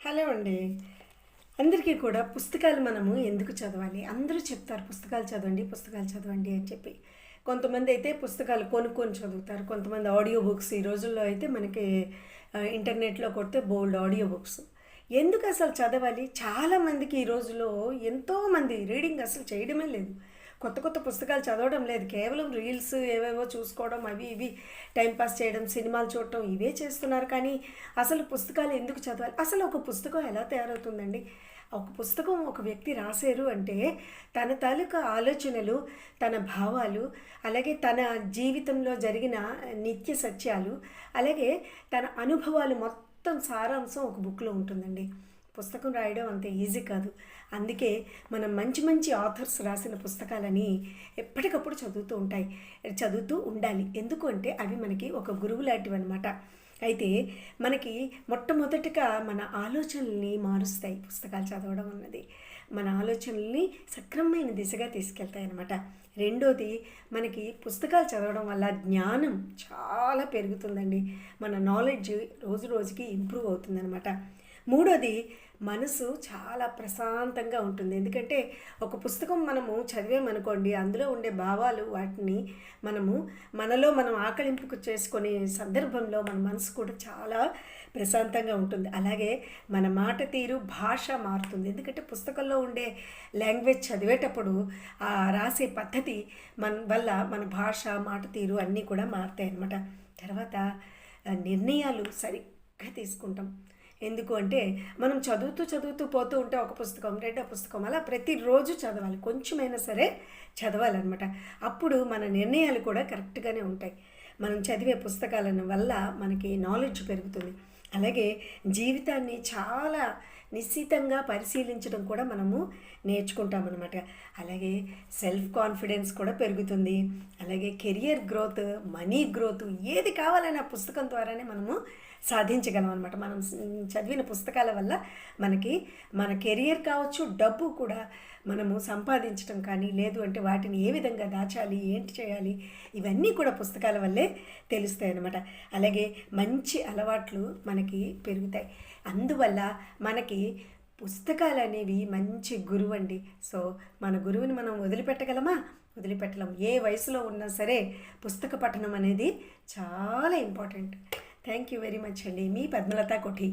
Hello అండి. అందరికీ కూడా పుస్తకాలు మనము ఎందుకు చదవాలి? అందరూ చెప్తారు పుస్తకాలు చదవండి, పుస్తకాలు చదవండి అని చెప్పి. కొంతమంది అయితే పుస్తకాలు కొనుక్కొని చదువుతారు. కొంతమంది ఆడియో బుక్స్ ఈ రోజుల్లో అయితే మనకి ఇంటర్నెట్‌లో కొడితే బోలెడు ఆడియో బుక్స్. ఎందుకు అసలు చదవాలి? చాలామందికి ఈ రోజుల్లో ఎంతోమంది రీడింగ్ అసలు చేయడమే లేదు. కొత్త కొత్త పుస్తకాలు చదవడం లేదు. కేవలం రీల్స్ ఏవేవో చూసుకోవడం, అవి ఇవి టైం పాస్ చేయడం, సినిమాలు చూడటం ఇవే చేస్తున్నారు. కానీ అసలు పుస్తకాలు ఎందుకు చదవాలి? అసలు ఒక పుస్తకం ఎలా తయారవుతుందండి? ఒక పుస్తకం ఒక వ్యక్తి రాశారు అంటే తన తాలూకా ఆలోచనలు, తన భావాలు, అలాగే తన జీవితంలో జరిగిన నిత్య సత్యాలు, అలాగే తన అనుభవాలు మొత్తం సారాంశం ఒక బుక్లో ఉంటుందండి. పుస్తకం రాయడం అంత ఈజీ కాదు. అందుకే మనం మంచి మంచి ఆథర్స్ రాసిన పుస్తకాలని ఎప్పటికప్పుడు చదువుతూ ఉండాలి. ఎందుకు అంటే అవి మనకి ఒక గురువు లాంటివి అనమాట. అయితే మనకి మొట్టమొదటిగా మన ఆలోచనల్ని మారుస్తాయి పుస్తకాలు చదవడం అన్నది. మన ఆలోచనల్ని సక్రమమైన దిశగా తీసుకెళ్తాయి అన్నమాట. రెండోది, మనకి పుస్తకాలు చదవడం వల్ల జ్ఞానం చాలా పెరుగుతుందండి. మన నాలెడ్జ్ రోజు రోజుకి ఇంప్రూవ్ అవుతుందన్నమాట. మూడోది, మనసు చాలా ప్రశాంతంగా ఉంటుంది. ఎందుకంటే ఒక పుస్తకం మనము చదివామనుకోండి, అందులో ఉండే భావాలు వాటిని మనలో మనం ఆకలింపుకు చేసుకునే సందర్భంలో మన మనసు కూడా చాలా ప్రశాంతంగా ఉంటుంది. అలాగే మన మాట తీరు, భాష మారుతుంది. ఎందుకంటే పుస్తకంలో ఉండే లాంగ్వేజ్ చదివేటప్పుడు ఆ రాసే పద్ధతి వల్ల మన భాష, మాట తీరు అన్నీ కూడా మారుతాయి అన్నమాట. తర్వాత నిర్ణయాలు సరిగ్గా తీసుకుంటాం. ఎందుకు అంటే మనం చదువుతూ పోతూ ఉంటే ఒక పుస్తకం, రెండో పుస్తకం అలా ప్రతిరోజు చదవాలి. కొంచెమైనా సరే చదవాలన్నమాట. అప్పుడు మన నిర్ణయాలు కూడా కరెక్ట్గానే ఉంటాయి. మనం చదివే పుస్తకాలను వల్ల మనకి నాలెడ్జ్ పెరుగుతుంది. అలాగే జీవితాన్ని చాలా నిశ్చితంగా పరిశీలించడం కూడా మనము నేర్చుకుంటామన్నమాట. అలాగే సెల్ఫ్ కాన్ఫిడెన్స్ కూడా పెరుగుతుంది. అలాగే కెరియర్ గ్రోత్, మనీ గ్రోత్ ఏది కావాలన్నా పుస్తకం ద్వారానే మనము సాధించగలం అనమాట. మనం చదివిన పుస్తకాల వల్ల మనకి మన కెరియర్ కావచ్చు, డబ్బు కూడా మనము సంపాదించడం కానీ, లేదు అంటే వాటిని ఏ విధంగా దాచాలి, ఏంటి చేయాలి, ఇవన్నీ కూడా పుస్తకాల వల్లే తెలుస్తాయి అన్నమాట. అలాగే మంచి అలవాట్లు మనకి పెరుగుతాయి. అందువల్ల మనకి పుస్తకాలు అనేవి మంచి గురువు అండి. సో మన గురువుని మనం వదిలిపెట్టగలమా? వదిలిపెట్టలేం. ఏ వయసులో ఉన్నా సరే పుస్తక పఠనం అనేది చాలా important. Thank you very much అండి. మీ పద్మలత కొఠి.